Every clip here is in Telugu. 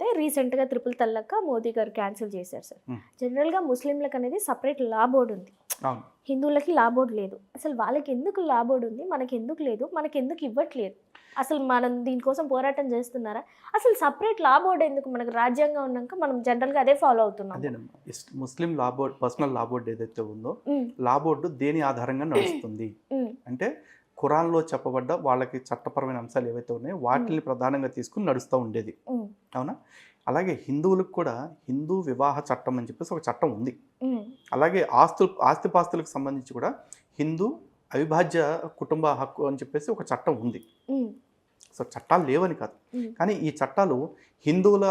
రీసెంట్‌గా ట్రిపుల్ తలాక్ మోదీ గారు క్యాన్సిల్ చేశారు సార్. హ్మ్. జనరల్‌గా ముస్లింలకు అనేది సెపరేట్ లా బోర్డ్ ఉంది. అవును. హిందువులకి లా బోర్డ్ లేదు. అసలు వాళ్ళకి ఎందుకు లా బోర్డ్ ఉంది? మనకెందుకు లేదు? మనకెందుకు ఇవ్వట్లేదు? అసలు మనం దీనికోసం పోరాటం చేస్తున్నారా? అసలు సెపరేట్ లా బోర్డ్ ఎందుకు? మనకు రాజ్యాంగం ఉన్నాక మనం జనరల్‌గా అదే ఫాలో అవుతున్నాం. అదేనమ్మా. Muslim law board, personal law board ఏదైతే ఉందో, హ్మ్. లా బోర్డు దేని ఆధారంగా నడుస్తుంది హ్మ్. అంటే ఖురాన్‌లో చెప్పబడ్డ వాళ్ళకి చట్టపరమైన అంశాలు ఏవైతే ఉన్నాయో వాటిని ప్రధానంగా తీసుకుని నడుస్తూ ఉండేది. హ్మ్. అవునా? అలాగే హిందువులకు కూడా హిందూ వివాహ చట్టం అని చెప్పేసి ఒక చట్టం ఉంది. హ్మ్. అలాగే ఆస్తిపాస్తులకు సంబంధించి కూడా హిందూ అవిభాజ్య కుటుంబ హక్కు అని చెప్పేసి ఒక చట్టం ఉంది. హ్మ్. సో చట్టాలు లేవని కాదు. హ్మ్. కానీ ఈ చట్టాలు హిందువుల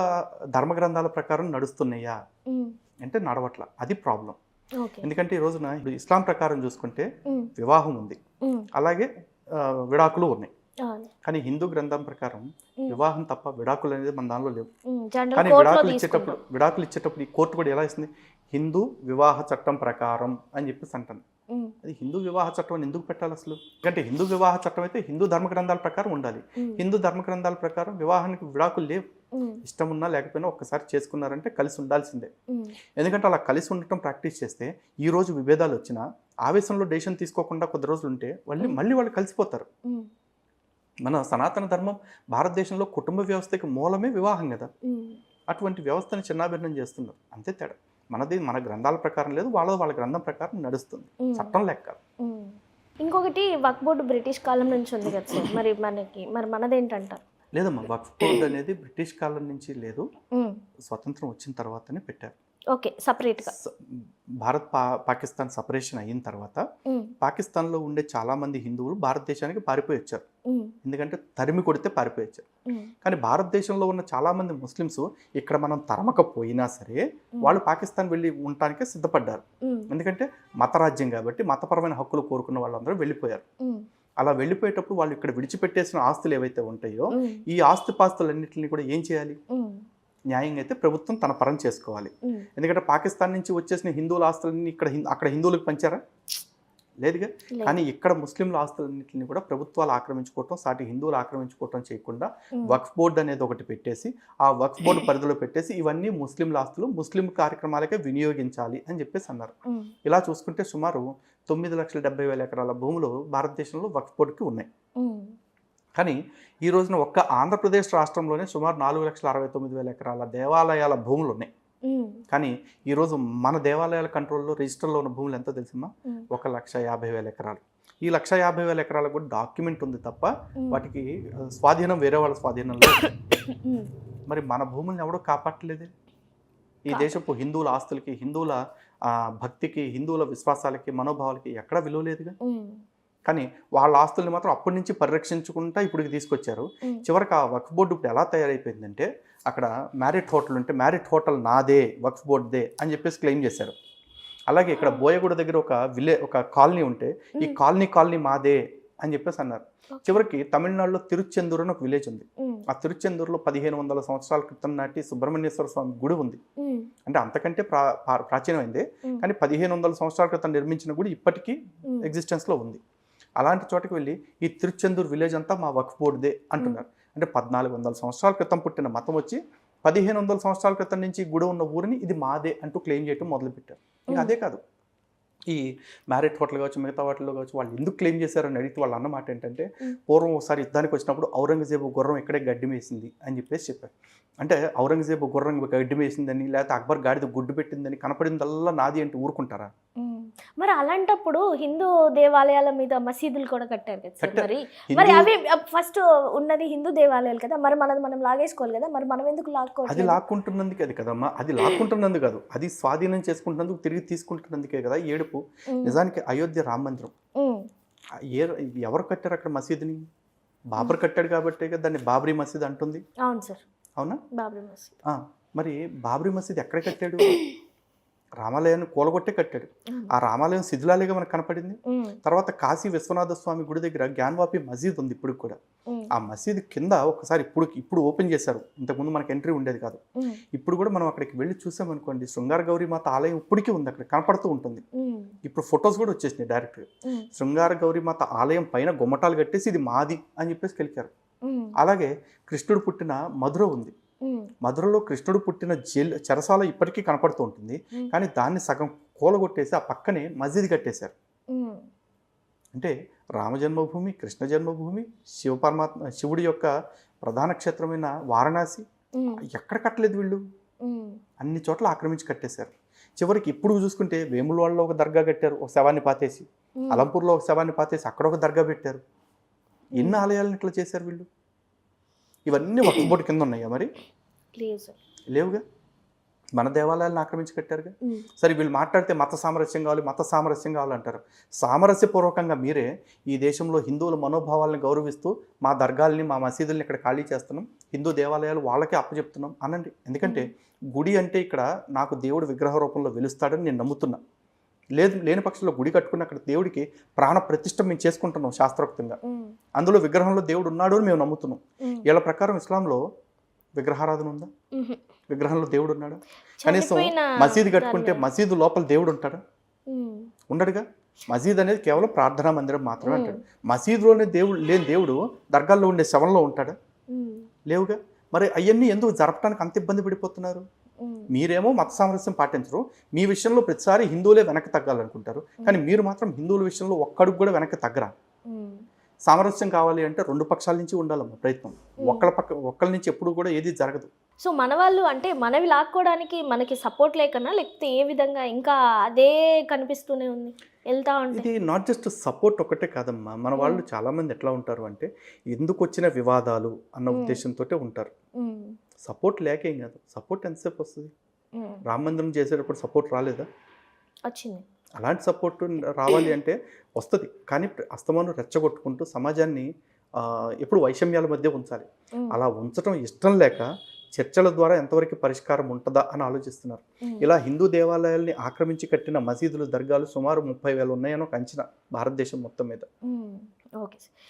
ధర్మ గ్రంథాల ప్రకారం నడుస్తున్నాయా హ్మ్. అంటే నడవట్ల. అది ప్రాబ్లం. ఓకే. ఎందుకంటే ఈ రోజున ఇప్పుడు ఇస్లాం ప్రకారం చూసుకుంటే హ్మ్. వివాహం ఉంది. హ్మ్. అలాగే విడాకులు ఉన్నాయి. అవును. కానీ హిందూ గ్రంథం ప్రకారం హ్మ్. వివాహం తప్ప విడాకులు అనేది మన దానిలో లేవు. హ్మ్. జనరల్ కానీ కోర్ట్‌లో విడాకులు తీసుకుంటాం. ఇచ్చేటప్పుడు ఈ కోర్టు కూడా ఎలా ఇస్తుంది? హిందూ వివాహ చట్టం ప్రకారం అని చెప్పేసి అంటుంది. హ్మ్. అది హిందూ వివాహ చట్టం అని ఎందుకు పెట్టాలి అసలు? అంటే హిందూ వివాహ చట్టం అయితే హిందూ ధర్మ గ్రంథాల ప్రకారం ఉండాలి. హ్మ్. హిందూ ధర్మ గ్రంథాల ప్రకారం వివాహానికి విడాకులు లేవు. హ్మ్. ఇష్టం ఉన్నా లేకపోయినా ఒక్కసారి చేసుకున్నారంటే కలిసి ఉండాల్సిందే. హ్మ్. ఎందుకంటే అలా కలిసి ఉండటం ప్రాక్టీస్ చేస్తే ఈ రోజు విభేదాలు వచ్చినా ఆవేశంలో డెసిషన్ తీసుకోకుండా కొద్ది రోజులు ఉంటే మళ్ళీ వాళ్ళు కలిసిపోతారు. హ్మ్. మన సనాతన ధర్మం భారతదేశంలో కుటుంబ వ్యవస్థకి మూలమే వివాహం కదా. హ్మ్. అటువంటి వ్యవస్థని చిన్నాభిన్నం చేస్తున్నారు. అంతే తేడా. మన గ్రంథాల ప్రకారం లేదు. వాళ్ళ గ్రంథం ప్రకారం నడుస్తుంది. హ్మ్. చట్టం లెక్క. హ్మ్. ఇంకొకటి వక్ఫ్ బోర్డ్ బ్రిటిష్ కాలం నుంచి ఉంది కదా సార్. మరి మనదేంటంటారు? లేదమ్మా, వక్ఫ్ బోర్డ్ అనేది బ్రిటిష్ కాలం నుంచి లేదు. హ్మ్. స్వతంత్రం వచ్చిన తర్వాతనే పెట్టారు. ఓకే. సెపరేట్‌గా. పాకిస్తాన్ సపరేషన్ అయిన తర్వాత హ్మ్. పాకిస్తాన్‌లో ఉండే చాలామంది హిందువులు భారతదేశానికి పారిపోయి వచ్చారు. హ్మ్. ఎందుకంటే తరిమి కొడితే పారిపోయి వచ్చారు. హ్మ్. కానీ భారతదేశంలో ఉన్న చాలామంది ముస్లిమ్స్ ఇక్కడ మనం తరమకపోయినా సరే వాళ్ళు పాకిస్తాన్ వెళ్ళి ఉండటానికే సిద్ధపడ్డారు. హ్మ్. ఎందుకంటే మతరాజ్యం కాబట్టి మతపరమైన హక్కులు కోరుకున్న వాళ్ళందరూ వెళ్ళిపోయారు. హ్మ్. అలా వెళ్ళిపోయేటప్పుడు వాళ్ళు ఇక్కడ విడిచిపెట్టేసిన ఆస్తులు ఏవైతే ఉంటాయో హ్మ్. ఈ ఆస్తిపాస్తులన్నింటినీ కూడా ఏం చేయాలి? హ్మ్. న్యాయంగా అయితే ప్రభుత్వం తన పరం చేసుకోవాలి. హ్మ్. ఎందుకంటే పాకిస్తాన్ నుంచి వచ్చేసిన హిందువుల ఆస్తులన్నీ అక్కడ హిందువులకు పంచారా? లేదుగా. కానీ లేదు. ఇక్కడ ముస్లింల ఆస్తులన్నింటినీ కూడా ప్రభుత్వాలు ఆక్రమించుకోవటం, సాటి హిందువులు ఆక్రమించుకోవటం చేయకుండా హ్మ్. వక్ఫ్ బోర్డ్ అనేది ఒకటి పెట్టేసి, ఆ వక్ఫ్ బోర్డు పరిధిలో పెట్టేసి ఇవన్నీ ముస్లింల ఆస్తులు ముస్లిం కార్యక్రమాలకే వినియోగించాలి అని చెప్పేసి అన్నారు. హ్మ్. ఇలా చూసుకుంటే సుమారు 9,70,000 ఎకరాల భూములు భారతదేశంలో వక్ఫ్ బోర్డుకి ఉన్నాయి. హ్మ్. కానీ ఈ రోజున ఒక్క ఆంధ్రప్రదేశ్ రాష్ట్రంలోనే సుమారు 4,69,000 ఎకరాల దేవాలయాల భూములు ఉన్నాయి. హ్మ్. కానీ ఈరోజు మన దేవాలయాల కంట్రోల్లో రిజిస్టర్లో ఉన్న భూములు ఎంతో తెలుసమ్మా? హ్మ్. 1,50,000 ఎకరాలు. ఈ 1,50,000 ఎకరాలకు కూడా డాక్యుమెంట్ ఉంది తప్ప హ్మ్. వాటికి స్వాధీనం వేరే వాళ్ళ స్వాధీనంలో ఉంది. హ్మ్. మరి మన భూముల్ని ఎవడో కాపాడలేదే. ఈ దేశపు హిందువుల ఆస్తులకి, హిందువుల భక్తికి, హిందువుల విశ్వాసాలకి, మనోభావాలకి ఎక్కడా విలువ లేదుగా. హ్మ్. కానీ వాళ్ళ ఆస్తుల్ని మాత్రం అప్పటి నుంచి పరిరక్షించుకుంటా ఇప్పటికి తీసుకొచ్చారు. హ్మ్. చివరికి ఆ వక్ఫ్ బోర్డు ఇప్పుడు ఎలా తయారైపోయిందంటే అక్కడ మ్యారిట్ హోటల్ ఉంటే మ్యారిట్ హోటల్ నాదే, వక్ఫ్ బోర్డ్‌దే అని చెప్పేసి క్లెయిమ్ చేశారు. అలాగే ఇక్కడ బోయగూడ దగ్గర ఒక కాలనీ ఉంటే ఈ కాలనీ మాదే అని చెప్పేసి అన్నారు. ఓకే. చివరికి తమిళనాడులో తిరుచెందూరు అని ఒక విలేజ్ ఉంది. హ్మ్. ఆ తిరుచెందూరులో 1500 సంవత్సరాల క్రితం నాటి సుబ్రహ్మణ్యేశ్వర స్వామి గుడి ఉంది. హ్మ్. అంటే అంతకంటే ప్రాచీనమైందే. హ్మ్. కానీ 1500 సంవత్సరాల క్రితం నిర్మించిన గుడి ఇప్పటికీ హ్మ్. ఎగ్జిస్టెన్స్‌లో ఉంది. అలాంటి చోటకి వెళ్ళి ఈ తిరుచెందూరు విలేజ్ అంతా మా వక్ఫ్ బోర్డ్‌దే అంటున్నారు. అంటే 1400 సంవత్సరాల క్రితం పుట్టిన మతం వచ్చి 1500 సంవత్సరాల క్రితం నుంచి గుడి ఉన్న ఊరిని ఇది మాదే అంటూ క్లెయిమ్ చేయడం మొదలుపెట్టారు. ఇంకా అదే కాదు, ఈ మ్యారిట్ హోటల్ కావచ్చు, మిగతా వాటిల్లో కావచ్చు వాళ్ళు ఎందుకు క్లెయిమ్ చేశారని అడిగితే వాళ్ళు అన్న మాట ఏంటంటే పూర్వం ఒకసారి యుద్ధానికి వచ్చినప్పుడు ఔరంగజేబు గుర్రం ఇక్కడే గడ్డి మేసింది అని చెప్పేసి చెప్పారు. అంటే ఔరంగజేబు గుర్రం గడ్డి మేసిందని లేకపోతే అక్బర్ గాడిద గుడ్డు పెట్టిందని కనపడిందల్లా నాది అంటే ఊరుకుంటారా? హ్మ్. మరి అలాంటప్పుడు హిందూ దేవాలయాల మీద మసీదులు కూడా కట్టారు కదా సార్. కట్టారు. మరి హిందూ అవి ఫస్ట్ ఉన్నది హిందూ దేవాలయాలు కదా! మరి మనది మనం లాగేసుకోవాలి కదా! మరి మనం ఎందుకు అది లాక్కోవట్లేదు? లాక్కుంటున్నందుకే అది కదమ్మా. అది లాక్కుంటున్నందుకు కాదు. అది స్వాధీనం చేసుకుంటున్నందుకు తిరిగి తీసుకుంటున్నందుకే కదా ఈ ఏడుపు. హ్మ్. నిజానికి అయోధ్య రామ మందిరం హ్మ్. ఏ ఎవరు కట్టారు అక్కడ మసీదుని? బాబర్ కట్టాడు కాబట్టే కదా దాన్ని బాబ్రీ మసీద్ అంటుంది. అవును సార్. అవునా? బాబ్రీ మసీద్. ఆ! మరి బాబ్రీ మసీద్ ఎక్కడ కట్టాడు? రామాలయాన్ని కూలగొట్టే కట్టాడు. హ్మ్. ఆ రామాలయం శిథిలాలుగా మనకు కనపడింది. హ్మ్. తర్వాత కాశీ విశ్వనాథ స్వామి గుడి దగ్గర జ్ఞానవాపి మసీద్ ఉంది ఇప్పటికి కూడా. హ్మ్. ఆ మసీదు కింద ఒకసారి ఇప్పుడు ఓపెన్ చేశారు. ఇంతకుముందు మనకు ఎంట్రీ ఉండేది కాదు. హ్మ్. ఇప్పుడు కూడా మనం అక్కడికి వెళ్ళి చూసామనుకోండి, శృంగార గౌరీమాత ఆలయం ఇప్పటికీ ఉంది, అక్కడ కనపడుతూ ఉంటుంది. హ్మ్. ఇప్పుడు ఫొటోస్ కూడా వచ్చేసినాయి డైరెక్ట్‌గా. హ్మ్. శృంగార గౌరీమాత ఆలయం పైన గుమ్మటాలు కట్టేసి ఇది మాది అని చెప్పేసి కెలికారు. హ్మ్. అలాగే కృష్ణుడు పుట్టిన మధుర ఉంది. మధురలో కృష్ణుడు పుట్టిన జైలు చెరసాల ఇప్పటికీ కనపడుతూ ఉంటుంది. కానీ దాన్ని సగం కూలగొట్టేసి ఆ పక్కనే మసీదు కట్టేశారు. అంటే రామ జన్మభూమి, కృష్ణ జన్మభూమి, శివుడి యొక్క ప్రధాన క్షేత్రమైన వారణాసి ఎక్కడ కట్టలేదు వీళ్ళు, అన్ని చోట్ల ఆక్రమించి కట్టేశారు. చివరికి ఇప్పుడు చూసుకుంటే వేములవాడలో ఒక దర్గా కట్టారు, ఒక శవాన్ని పాతేసి. అలంపూర్లో ఒక శవాన్ని పాతేసి అక్కడ ఒక దర్గా పెట్టారు. ఎన్ని ఆలయాలను ఇట్లా చేశారు వీళ్ళు? ఇవన్నీ వక్ఫ్ బోర్డు కింద ఉన్నాయా మరి? లేవుగా. మన దేవాలయాలను ఆక్రమించి కట్టారుగా. సరే వీళ్ళు మాట్లాడితే మత సామరస్యం కావాలి, మత సామరస్యం కావాలంటారు. సామరస్యపూర్వకంగా మీరే ఈ దేశంలో హిందువుల మనోభావాలను గౌరవిస్తూ మా దర్గాల్ని, మా మసీదుల్ని ఇక్కడ ఖాళీ చేస్తున్నాం, హిందూ దేవాలయాలు వాళ్ళకే అప్పచెప్తున్నాం అనండి. ఎందుకంటే గుడి అంటే ఇక్కడ నాకు దేవుడు విగ్రహ రూపంలో వెలుస్తాడని నేను నమ్ముతున్నా. లేని పక్షంలో గుడి కట్టుకుని అక్కడ దేవుడికి ప్రాణ ప్రతిష్ఠ మేము చేసుకుంటున్నాం శాస్త్రోక్తంగా. అందులో విగ్రహంలో దేవుడు ఉన్నాడు అని మేము నమ్ముతున్నాం. వీళ్ళ ప్రకారం ఇస్లాంలో విగ్రహారాధన ఉందా? విగ్రహంలో దేవుడు ఉన్నాడా? కనీసం మసీదు కట్టుకుంటే మసీదు లోపల దేవుడు ఉంటాడా? ఉండడుగా. మసీద్ అనేది కేవలం ప్రార్థనా మందిరం మాత్రమే అంటాడు. మసీదులోనే దేవుడు లేని దేవుడు దర్గాల్లో ఉండే శవంలో ఉంటాడా? లేవుగా. మరి అవన్నీ ఎందుకు జరపడానికి అంత ఇబ్బంది పడిపోతున్నారు? మీరేమో మత సామరస్యం పాటించరు, మీ విషయంలో ప్రతిసారి హిందువులే వెనక్కి తగ్గాలనుకుంటారు. కానీ మీరు మాత్రం హిందువుల విషయంలో ఒక్కడికి కూడా వెనక్కి తగ్గరా? సామరస్యం కావాలి అంటే రెండు పక్షాల నుంచి ఉండాలమ్మా ప్రయత్నం. ఒక్కళ్ళ నుంచి ఎప్పుడు కూడా ఏది జరగదు. సో మన వాళ్ళు అంటే మనవి లాక్కోవడానికి మనకి సపోర్ట్ లేకనా, లేకపోతే ఏ విధంగా ఇంకా అదే కనిపిస్తూనే ఉంది వెళ్తా ఉంది? ఇది నాట్ జస్ట్ సపోర్ట్ ఒకటే కాదమ్మా. మన వాళ్ళు చాలా మంది ఎట్లా ఉంటారు అంటే ఎందుకు వచ్చిన వివాదాలు అన్న ఉద్దేశంతో ఉంటారు. సపోర్ట్ లేకేం కాదు. సపోర్ట్ ఎంతసేపు వస్తుంది? రామ మందిరం చేసేటప్పుడు సపోర్ట్ రాలేదా? వచ్చింది. అలాంటి సపోర్ట్ రావాలి అంటే వస్తుంది. కానీ అస్తమానం రెచ్చగొట్టుకుంటూ సమాజాన్ని ఎప్పుడు వైషమ్యాల మధ్య ఉంచాలి. అలా ఉంచడం ఇష్టం లేక చర్చల ద్వారా ఎంతవరకు పరిష్కారం ఉంటుందా అని ఆలోచిస్తున్నారు. ఇలా హిందూ దేవాలయాల్ని ఆక్రమించి కట్టిన మసీదులు, దర్గాలు సుమారు 30,000 ఉన్నాయని ఒక అంచనా భారతదేశం మొత్తం మీద. ఓకే.